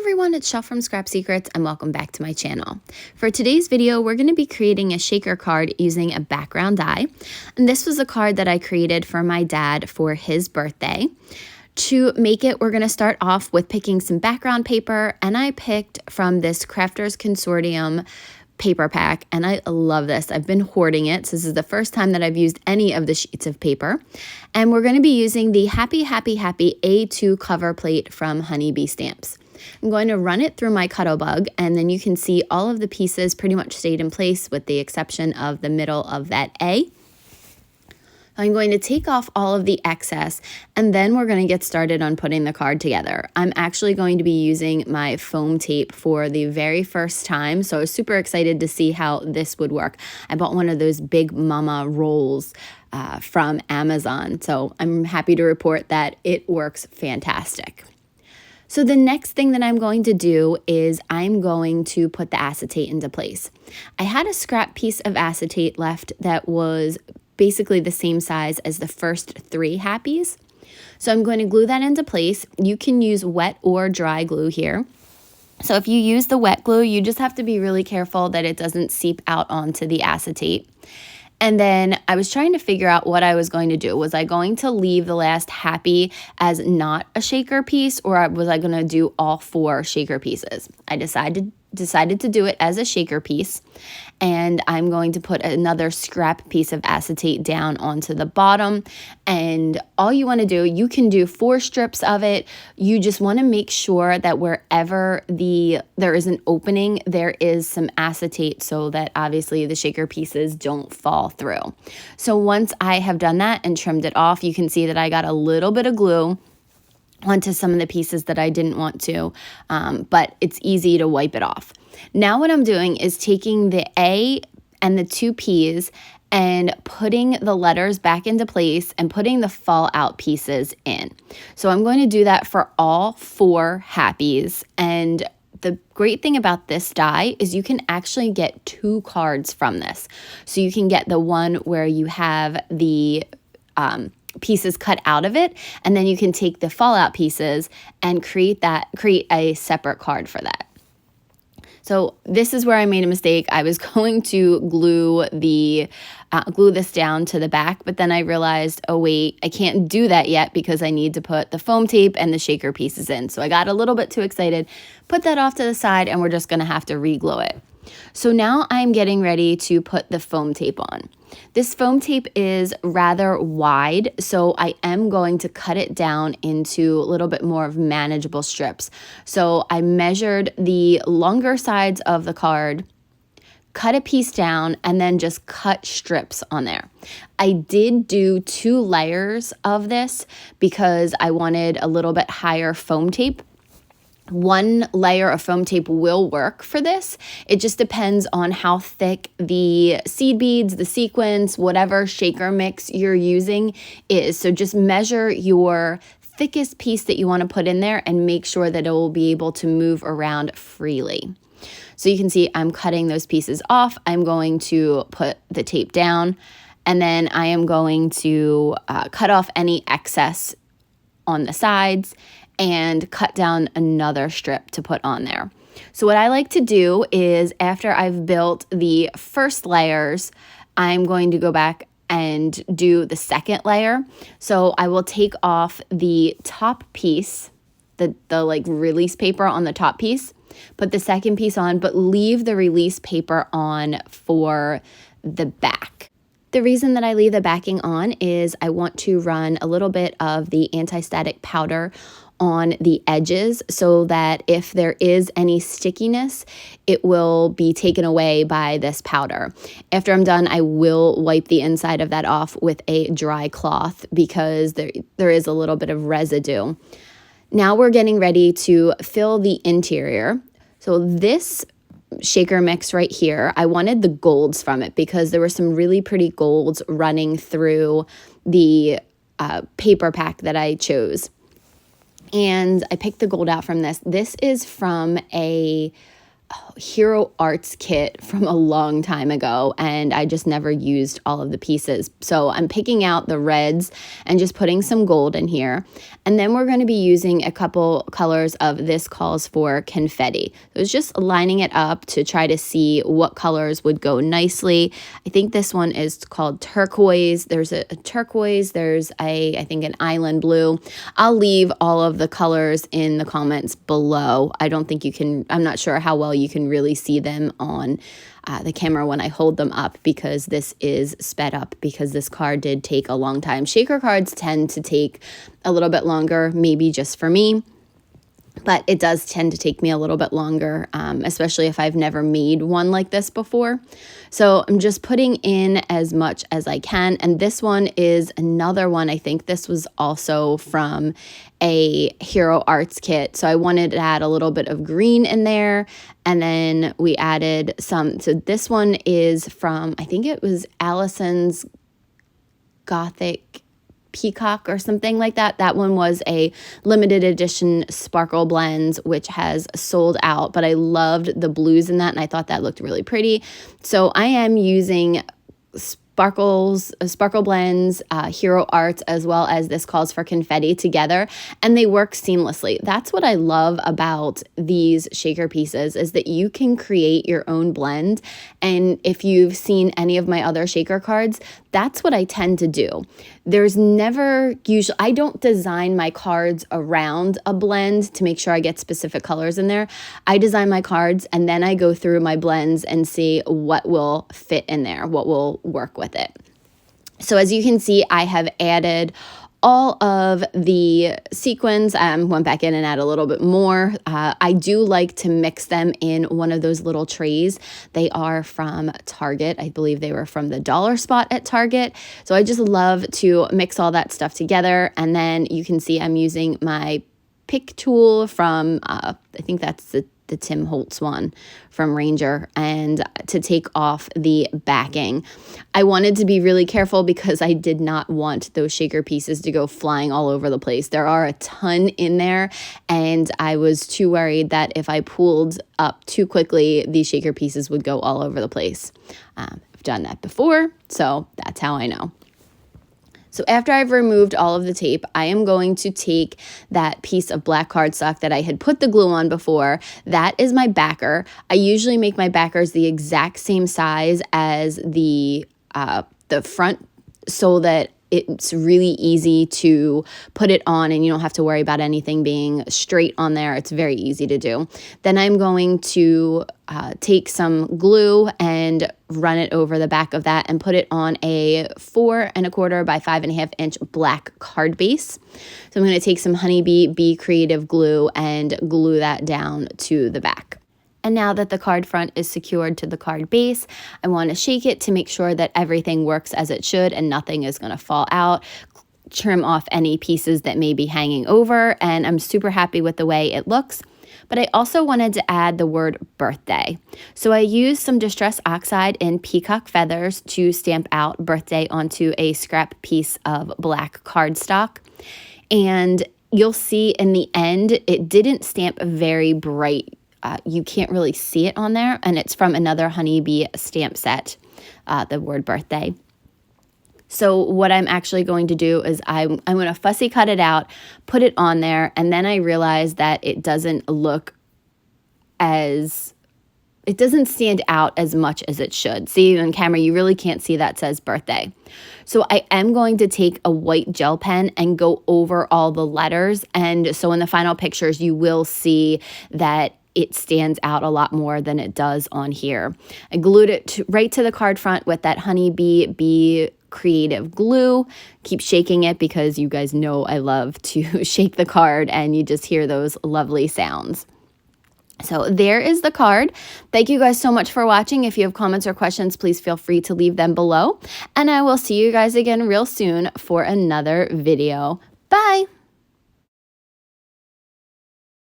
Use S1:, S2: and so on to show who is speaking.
S1: everyone, it's Shel from Scrap Secrets and welcome back to my channel. For today's video, we're going to be creating a shaker card using a background die. And this was a card that I created for my dad for his birthday. To make it, we're going to start off with picking some background paper, and I picked from this Crafters Consortium paper pack, and I love this. I've been hoarding it, so this is the first time that I've used any of the sheets of paper. And we're going to be using the Happy A2 cover plate from Honeybee Stamps. I'm going to run it through my Cuttlebug, and then you can see all of the pieces pretty much stayed in place with the exception of the middle of that A. I'm going to take off all of the excess, and then we're going to get started on putting the card together. I'm actually going to be using my foam tape for the very first time, so I was super excited to see how this would work. I bought one of those big mama rolls from Amazon, so I'm happy to report that it works fantastic. So the next thing that I'm going to do is I'm going to put the acetate into place. I had a scrap piece of acetate left that was basically the same size as the first 3 happies. So I'm going to glue that into place. You can use wet or dry glue here. So if you use the wet glue, you just have to be really careful that it doesn't seep out onto the acetate. And then I was trying to figure out what I was going to do. Was I going to leave the last happy as not a shaker piece, or was I going to do all 4 shaker pieces? I decided to do it as a shaker piece, and I'm going to put another scrap piece of acetate down onto the bottom. And all you want to do, you can do 4 strips of it. You just want to make sure that wherever there is an opening, there is some acetate so that obviously the shaker pieces don't fall through. So once I have done that and trimmed it off, you can see that I got a little bit of glue onto some of the pieces that I didn't want to, but it's easy to wipe it off. Now what I'm doing is taking the A and the 2 P's and putting the letters back into place and putting the fallout pieces in. So I'm going to do that for all 4 happies. And the great thing about this die is you can actually get 2 cards from this. So you can get the one where you have the pieces cut out of it, and then you can take the fallout pieces and create a separate card for that. So this is where I made a mistake. I was going to glue this down to the back, but then I realized, oh wait, I can't do that yet because I need to put the foam tape and the shaker pieces in. So I got a little bit too excited, put that off to the side, and we're just going to have to re-glue it. So now I'm getting ready to put the foam tape on. This foam tape is rather wide, so I am going to cut it down into a little bit more of manageable strips. So I measured the longer sides of the card, cut a piece down, and then just cut strips on there. I did do 2 layers of this because I wanted a little bit higher foam tape. 1 layer of foam tape will work for this. It just depends on how thick the seed beads, the sequins, whatever shaker mix you're using is. So just measure your thickest piece that you want to put in there and make sure that it will be able to move around freely. So you can see I'm cutting those pieces off. I'm going to put the tape down, and then I am going to cut off any excess on the sides and cut down another strip to put on there. So what I like to do is after I've built the first layers, I'm going to go back and do the second layer. So I will take off the top piece, the like release paper on the top piece, put the second piece on, but leave the release paper on for the back. The reason that I leave the backing on is I want to run a little bit of the anti-static powder on the edges so that if there is any stickiness, it will be taken away by this powder. After I'm done, I will wipe the inside of that off with a dry cloth because there is a little bit of residue. Now we're getting ready to fill the interior. So this shaker mix right here, I wanted the golds from it because there were some really pretty golds running through the paper pack that I chose. And I picked the gold out from this. This is from a Hero Arts kit from a long time ago, and I just never used all of the pieces. So I'm picking out the reds and just putting some gold in here. And then we're going to be using a couple colors of this calls for confetti. So it's just lining it up to try to see what colors would go nicely. I think this one is called Turquoise. There's a turquoise. There's I think an island blue. I'll leave all of the colors in the comments below. I don't think you can, I'm not sure how well you can really see them on the camera when I hold them up, because this is sped up because this card did take a long time. Shaker cards tend to take a little bit longer, maybe just for me, but it does tend to take me a little bit longer, especially if I've never made one like this before. So I'm just putting in as much as I can. And this one is another one. I think this was also from a Hero Arts kit. So I wanted to add a little bit of green in there. And then we added some. So this one is from, I think it was Alison's Gothic Peacock or something like that. That one was a limited edition sparkle blends, which has sold out, but I loved the blues in that, and I thought that looked really pretty. So I am using sparkle blends, Hero Arts, as well as this calls for confetti together, and they work seamlessly. That's what I love about these shaker pieces, is that you can create your own blend. And if you've seen any of my other shaker cards, that's what I tend to do. There's never usually, I don't design my cards around a blend to make sure I get specific colors in there. I design my cards and then I go through my blends and see what will fit in there, what will work with it. So as you can see, I have added all of the sequins. Went back in and add a little bit more. I do like to mix them in one of those little trays. They are from Target. I believe they were from the dollar spot at Target. So I just love to mix all that stuff together. And then you can see I'm using my pick tool from, I think that's the Tim Holtz one from Ranger, and to take off the backing. I wanted to be really careful because I did not want those shaker pieces to go flying all over the place. There are a ton in there, and I was too worried that if I pulled up too quickly, these shaker pieces would go all over the place. I've done that before, so that's how I know. So after I've removed all of the tape, I am going to take that piece of black cardstock that I had put the glue on before. That is my backer. I usually make my backers the exact same size as the front, so that it's really easy to put it on and you don't have to worry about anything being straight on there. It's very easy to do. Then I'm going to take some glue and run it over the back of that and put it on a 4 1/4 by 5 1/2 inch black card base. So I'm going to take some Honeybee Be Creative glue and glue that down to the back. And now that the card front is secured to the card base, I want to shake it to make sure that everything works as it should and nothing is going to fall out. Trim off any pieces that may be hanging over, and I'm super happy with the way it looks. But I also wanted to add the word birthday. So I used some Distress Oxide in Peacock feathers to stamp out birthday onto a scrap piece of black cardstock. And you'll see in the end, it didn't stamp very bright. You can't really see it on there, and it's from another Honeybee stamp set, the word birthday. So what I'm actually going to do is I'm going to fussy cut it out, put it on there, and then I realized that it doesn't stand out as much as it should. See, on camera, you really can't see that says birthday. So I am going to take a white gel pen and go over all the letters, and so in the final pictures, you will see that it stands out a lot more than it does on here. I glued it right to the card front with that Honeybee Be Creative glue. Keep shaking it because you guys know I love to shake the card and you just hear those lovely sounds. So there is the card. Thank you guys so much for watching. If you have comments or questions, please feel free to leave them below. And I will see you guys again real soon for another video. Bye!